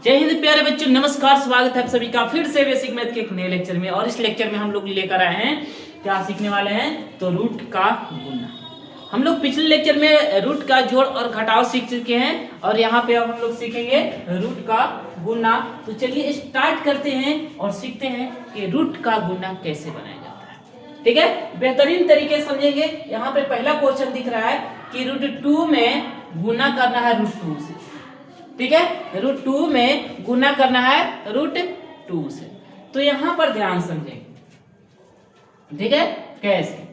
जय हिंद प्यारे बच्चों, नमस्कार। स्वागत है आप सभी का फिर से बेसिक मैथ के एक नए लेक्चर में। और इस लेक्चर में हम लोग लेकर आए हैं, क्या सीखने वाले हैं, तो रूट का गुना। हम लोग पिछले लेक्चर में रूट का जोड़ और घटाव सीख चुके हैं और यहाँ पे अब हम लोग सीखेंगे रूट का गुना। तो चलिए स्टार्ट करते हैं और सीखते हैं कि रूट का गुना कैसे बनाया जाता है। ठीक है, बेहतरीन तरीके से समझेंगे। यहाँ पे पहला क्वेश्चन दिख रहा है कि √2 में गुना करना है √2 से। ठीक है, √2 में गुना करना है √2 से। तो यहां पर ध्यान समझेंगे, ठीक है, कैसे।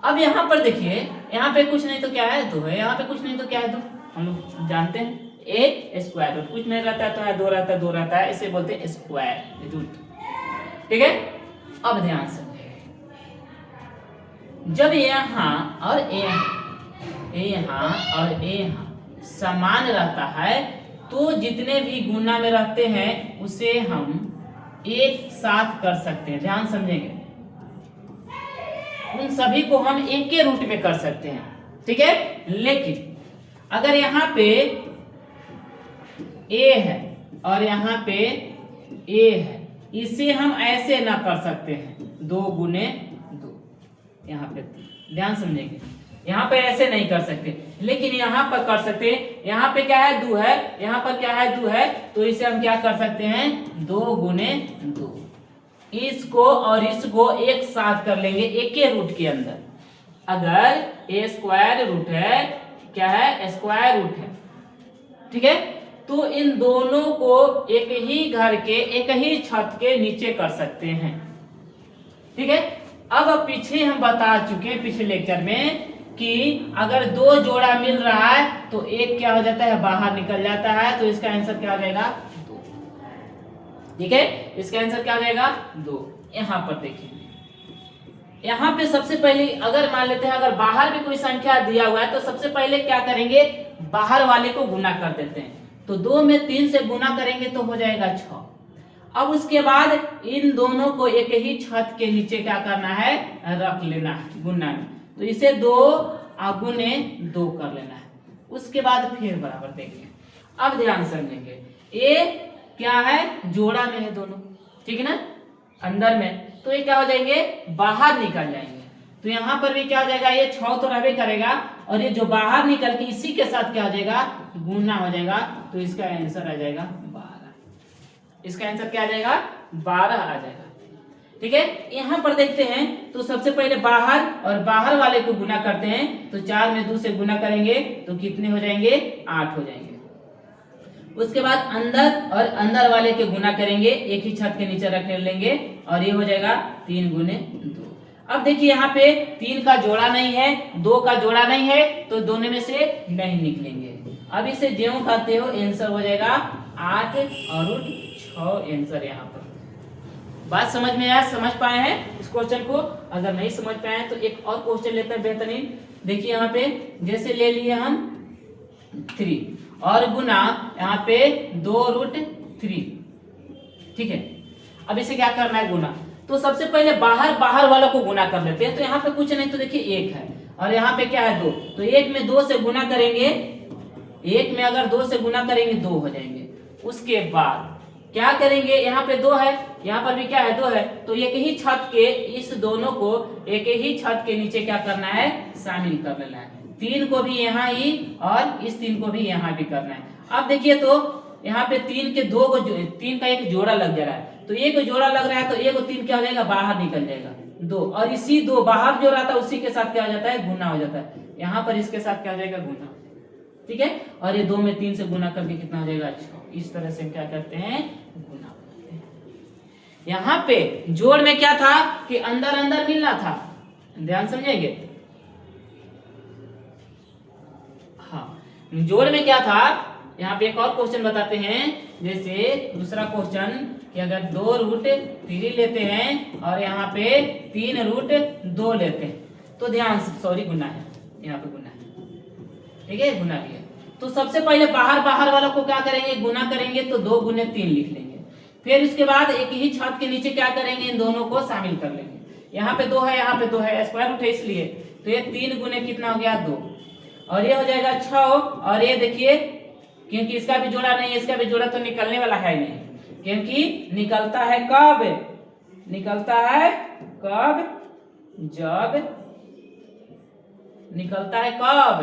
अब यहां पर देखिए, यहां पे कुछ नहीं तो क्या है, 2 है। यहां पे कुछ नहीं तो क्या है, 2। हम लोग जानते हैं ए स्क्वायर रूट, कुछ नहीं रहता है तो है 2 रहता है, 2 रहता है, इसे बोलते हैं स्क्वायर रूट। ठीक है, अब ध्यान समझिए, जब यहां और यहां और यहां समान रहता है तो जितने भी गुना में रहते हैं उसे हम एक साथ कर सकते हैं। ध्यान समझेंगे, उन सभी को हम एक के रूट में कर सकते हैं। ठीक है, लेकिन अगर यहाँ पे a है और यहाँ पे a है, इसे हम ऐसे ना कर सकते हैं 2 गुने 2। यहाँ पे ध्यान समझेंगे, यहाँ पे ऐसे नहीं कर सकते, लेकिन यहाँ पर कर सकते हैं। यहाँ पे क्या है, 2 है, यहाँ पर क्या है, 2 है, तो इसे हम क्या कर सकते हैं, 2 गुने 2। इसको और इसको एक साथ कर लेंगे एक के रूट के अंदर। अगर a स्क्वायर रूट है, क्या है, स्क्वायर रूट है, ठीक है, तो इन दोनों को एक ही घर के एक ही छत के नीचे कर सकते हैं। ठीक है, अब पीछे हम बता चुके हैं पिछले लेक्चर में कि अगर 2 जोड़ा मिल रहा है तो एक क्या हो जाता है, बाहर निकल जाता है। तो इसका आंसर क्या हो जाएगा, 2। ठीक है, इसका आंसर क्या हो जाएगा, 2। यहां पर देखिए, यहां पे सबसे पहले अगर मान लेते हैं, अगर बाहर भी कोई संख्या दिया हुआ है तो सबसे पहले क्या करेंगे, बाहर वाले को गुना कर देते हैं। तो 2 में 3 से गुना करेंगे तो हो जाएगा 6। अब उसके बाद इन दोनों को एक ही छत के नीचे क्या करना है, रख लेना है गुना में। तो इसे 2 गुने 2 कर लेना है। उसके बाद फिर बराबर देखिए। अब ध्यान समझेंगे, ये क्या है, जोड़ा में है दोनों, ठीक है ना, अंदर में, तो ये क्या हो जाएंगे, बाहर निकल जाएंगे। तो यहाँ पर भी क्या हो जाएगा, ये 6 तो रहबे करेगा और ये जो बाहर निकल के इसी के साथ क्या हो जाएगा, गुना हो जाएगा। तो इसका आंसर आ जाएगा 12। इसका आंसर क्या आ जाएगा, 12 आ जाएगा। ठीक है, यहां पर देखते हैं तो सबसे पहले बाहर और बाहर वाले को गुना करते हैं। तो 4 में 2 से गुना करेंगे तो कितने हो जाएंगे, 8 हो जाएंगे। उसके बाद अंदर और अंदर वाले के गुना करेंगे, एक ही छत के नीचे रख लेंगे और ये हो जाएगा 3 गुने 2। अब देखिए, यहाँ पे 3 का जोड़ा नहीं है, 2 का जोड़ा नहीं है, तो दोनों में से नहीं निकलेंगे। अब इसे ज्यों करते हो आंसर हो जाएगा 8 और 6 आंसर। यहाँ पर बात समझ में आया, समझ पाए हैं इस क्वेश्चन को। अगर नहीं समझ पाए हैं तो एक और क्वेश्चन लेते हैं बेहतरीन। देखिए, यहाँ पे जैसे ले लिए हम 3 और गुना यहाँ पे 2√3। ठीक है, अब इसे क्या करना है, गुना। तो सबसे पहले बाहर वालों को गुना कर लेते हैं। तो यहाँ पे कुछ नहीं तो देखिए 1 है और यहाँ पे क्या है, 2। तो 1 में 2 से गुना करेंगे, 1 में अगर 2 से गुना करेंगे 2 हो जाएंगे। उसके बाद क्या करेंगे, यहाँ पे 2 है, यहाँ पर भी क्या है, 2 है, तो एक ही छत के इस दोनों को एक ही छत के नीचे क्या करना है, शामिल कर लेना है। 3 को भी यहाँ ही और इस 3 को भी यहाँ भी करना है। अब देखिए, तो यहाँ पे 3 के 2 को 3 का एक जोड़ा लग जा रहा है, तो एक जोड़ा लग रहा है तो एक 3 क्या हो जाएगा, बाहर निकल जाएगा 2, और इसी 2 बाहर जो रहता है उसी के साथ क्या हो जाता है, गुना हो जाता है। यहाँ पर इसके साथ क्या हो जाएगा, गुना। ठीक है, और ये 2 में 3 से गुना करके कितना हो जाएगा, 6। इस तरह से क्या करते हैं, गुना करते हैं। यहाँ पे जोड़ में क्या था कि अंदर अंदर मिलना था, ध्यान समझेंगे। हाँ, जोड़ में क्या था, यहाँ पे एक और क्वेश्चन बताते हैं। जैसे दूसरा क्वेश्चन कि अगर 2√3 लेते हैं और यहाँ पे 3√2 लेते हैं तो ध्यान से, सॉरी गुना है, यहाँ पे गुना है, ठीक है, गुना लिया। तो सबसे पहले बाहर वालों को क्या करेंगे, गुना करेंगे, तो 2 गुने 3 लिख लेंगे। फिर उसके बाद एक ही छत के नीचे क्या करेंगे, इन दोनों को शामिल कर लेंगे। यहाँ पे 2 है, यहाँ पे 2 है, स्क्वायर रूट है इसलिए, तो ये 3 गुने कितना हो गया, 2, और ये हो जाएगा 6। और ये देखिए क्योंकि इसका भी जोड़ा नहीं है, इसका भी जोड़ा तो निकलने वाला है नहीं, क्योंकि निकलता है कब, निकलता है कब, जब निकलता है कब,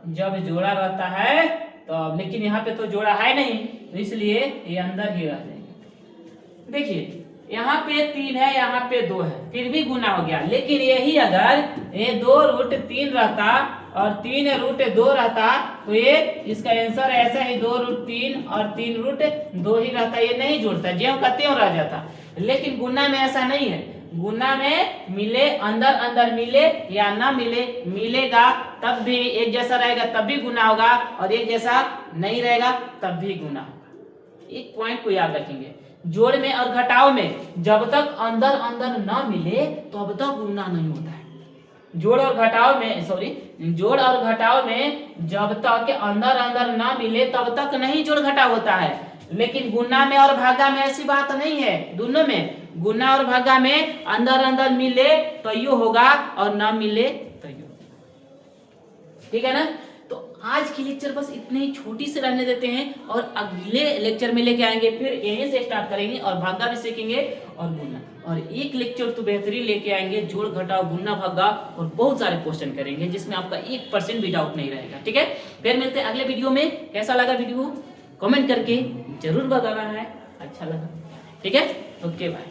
जब जोड़ा रहता है तो। लेकिन यहाँ पे तो जोड़ा है नहीं, तो इसलिए ये अंदर ही रह जाएगा। देखिए यहाँ पे 3 है, यहाँ पे 2 है, फिर भी गुना हो गया। लेकिन यही अगर ये 2√3 रहता और 3√2 रहता तो ये इसका आंसर ऐसा ही 2√3 और 3√2 ही रहता, ये नहीं जुड़ता, ज्यों का त्यों रह जाता। लेकिन गुना में ऐसा नहीं है, गुना में मिले अंदर अंदर मिले या ना मिले, मिलेगा तब भी एक जैसा रहेगा तब भी गुना होगा, और एक जैसा नहीं रहेगा तब भी गुना होगा। एक पॉइंट को याद रखेंगे, जोड़ में और घटाव में जब तक अंदर अंदर ना मिले तब तक गुना नहीं होता है। जोड़ और घटाव में, सॉरी, जोड़ और घटाव में जब तक अंदर अंदर ना मिले तब तक नहीं जोड़ घटाव होता है। लेकिन गुना में और भागा में ऐसी बात नहीं है, दोनों में गुना और भागा में अंदर अंदर मिले तो यो होगा और ना मिले तो यो, ठीक है ना। तो आज की लेक्चर बस इतने ही छोटी से रहने देते हैं, और अगले लेक्चर में लेके आएंगे, फिर यहीं से स्टार्ट करेंगे और भागा भी सीखेंगे और गुना, और एक लेक्चर तो बेहतरीन लेके आएंगे, जोड़ घटाव गुना भागा, और बहुत सारे क्वेश्चन करेंगे जिसमें आपका 1% भी डाउट नहीं रहेगा, ठीक है। फिर मिलते हैं अगले वीडियो में। कैसा लगा वीडियो कमेंट करके जरूर बताना है, अच्छा लगा, ठीक है। Okay bye.